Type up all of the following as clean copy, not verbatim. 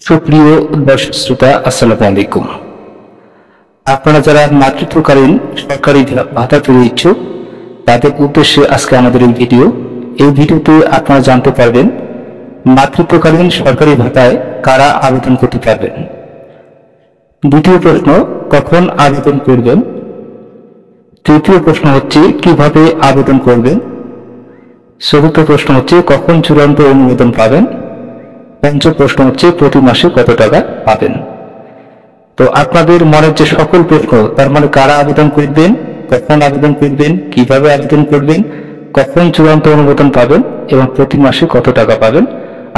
সুপ্রিয় দর্শক শ্রোতা, আসসালামু আলাইকুম। আপনারা যারা মাতৃত্বকালীন সরকারি ভাতা পেতে ইচ্ছুক তাদের উদ্দেশ্যে আজকে আমাদের এই ভিডিওতে আপনারা জানতে পারবেন মাতৃত্বকালীন সরকারি ভাতায় কারা আবেদন করতে পারবেন। দ্বিতীয় প্রশ্ন, কখন আবেদন করবেন। তৃতীয় প্রশ্ন হচ্ছে কিভাবে আবেদন করবেন। চতুর্থ প্রশ্ন হচ্ছে কখন চূড়ান্ত অনুমোদন পাবেন। পঞ্চম প্রশ্ন হচ্ছে প্রতি মাসে কত টাকা পাবেন। তো আপনাদের মনের যে সকল প্রশ্ন, তার মানে কারা আবেদন করবেন, কখন আবেদন করবেন, কিভাবে আবেদন করবেন, কখন চূড়ান্ত অনুমোদন পাবেন এবং প্রতি মাসে কত টাকা পাবেন,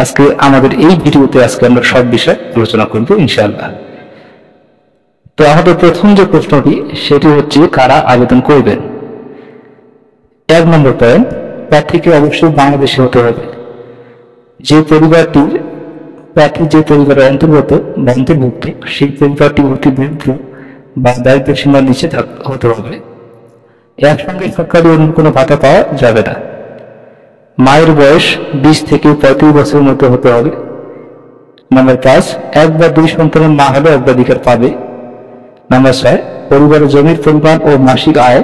আজকে আমাদের এই ভিডিওতে আমরা সব বিষয় আলোচনা করব ইনশাআল্লাহ। তো আমাদের প্রথম যে প্রশ্নটি সেটি হচ্ছে কারা আবেদন করবেন। 1 নম্বর পয়েন্ট, প্রার্থীকে অবশ্যই বাংলাদেশি হতে হবে। যে পরিবারের অন্তর্গত বা অন্তর্ভুক্ত সেই পরিবারটি অতি দরিদ্র বা দারিদ্র সীমার নিচে হতে হবে। একসঙ্গে সরকারি অন্য কোনো ভাতা পাওয়া যাবে না। মায়ের বয়স 20 থেকে 35 বছরের মধ্যে হতে হবে। নাম্বার 5, 1 বা 2 সন্তানের মা হলে অগ্রাধিকার পাবে। নাম্বার 6, পরিবারের জমির পরিমাণ ও মাসিক আয়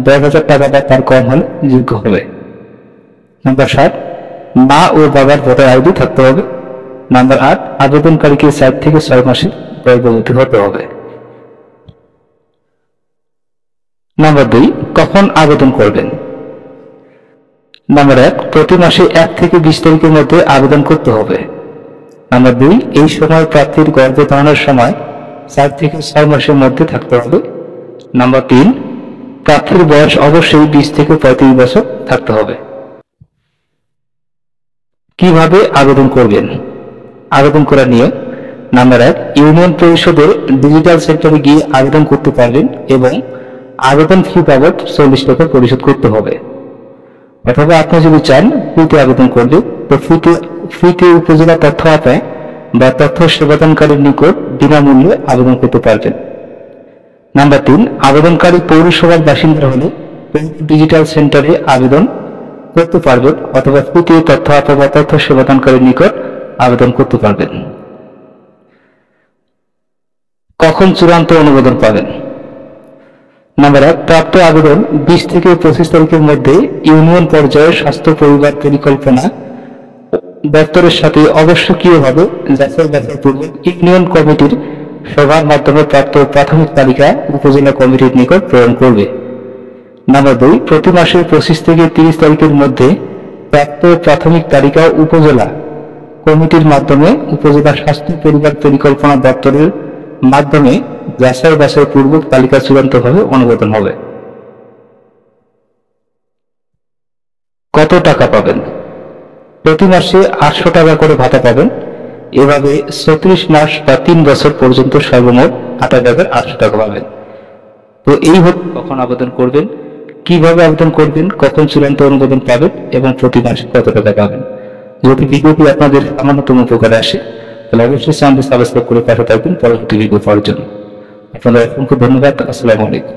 10,000 টাকা বা তার কম হলে যোগ্য হবে। নাম্বার 7, মা ও বাবার ভোটার আইডি থাকতে হবে। নাম্বার 8, আবেদনকারীকে 4 থেকে 6 মাসের গর্ভবতী হতে হবে। নাম্বার 2, কখন আবেদন করবেন। নাম্বার 1, প্রতি মাসে 1 থেকে 20 তারিখের মধ্যে আবেদন করতে হবে। নাম্বার 2, এই সময় প্রার্থীর গর্ভধারণের সময় 4 থেকে 6 মাসের মধ্যে থাকতে হবে। নাম্বার 3, প্রার্থীর বয়স অবশ্যই 20 থেকে 35 বছর থাকতে হবে। কিভাবে আবেদন করবেন। আবেদন করার নিয়ম। নাম্বার 1, ইউনিয়ন পরিষদের ডিজিটাল সেন্টারে গিয়ে আবেদন করতে পারবেন এবং আবেদন ফি বাবদ 40 টাকা পরিশোধ করতে হবে। অথবা আপনি যদি চান ফ্রিতে আবেদন করবেন তো ফ্রিতে উপজেলা তথ্য আপায় বা তথ্য সেবাদানকারীর নিকট বিনামূল্যে আবেদন করতে পারবেন। নাম্বার 3, আবেদনকারী পৌরসভার বাসিন্দা হলে ডিজিটাল সেন্টারে আবেদন করতে পারবেন অথবা ফ্রিতে তথ্য আপা বা তথ্য সেবাদানকারীর নিকট আবেদন করতে পারবেন। কখন চূড়ান্ত অনুমোদন পাবেন। নাম্বার 1, প্রাপ্ত আবেদন 20 থেকে 25 তারিখের মধ্যে ইউনিয়ন পর্যায়ে স্বাস্থ্য পরিবার পরিকল্পনা দপ্তরের সাথে আবশ্যকীয়ভাবে যাচাই-বাছাইপূর্বক ইউনিয়ন কমিটির সভার মাধ্যমে প্রাপ্ত প্রাথমিক তালিকা উপজেলা কমিটির নিকট প্রেরণ করবে। নাম্বার 2, প্রতি মাসের 25 থেকে 30 তারিখের মধ্যে প্রাপ্ত প্রাথমিক তালিকা উপজেলা কমিটির মাধ্যমে উপজেলা স্বাস্থ্য পরিবার পরিকল্পনা দপ্তরের মাধ্যমে যাচাই-বাছাই পূর্বক তালিকা চূড়ান্তভাবে অনুমোদন হবে। কত টাকা পাবেন। প্রতি মাসে 800 টাকা করে ভাতা পাবেন। এভাবে 34 মাস বা 3 বছর পর্যন্ত সর্বমোট 28,800 টাকা পাবেন। তো এই কখন আবেদন করবেন, কিভাবে আবেদন করবেন, কখন চূড়ান্ত অনুমোদন পাবেন এবং প্রতি মাসে কত টাকা পাবেন। যদি ভিডিওটি আপনাদের সামান্যতম উপকারে আসে তাহলে অবশ্যই চ্যানেলটি সাবস্ক্রাইব করে পাশে থাকবেন পরবর্তী ভিডিও পাওয়ার জন্য। আপনাদের অসংখ্য ধন্যবাদ। আসসালামু আলাইকুম।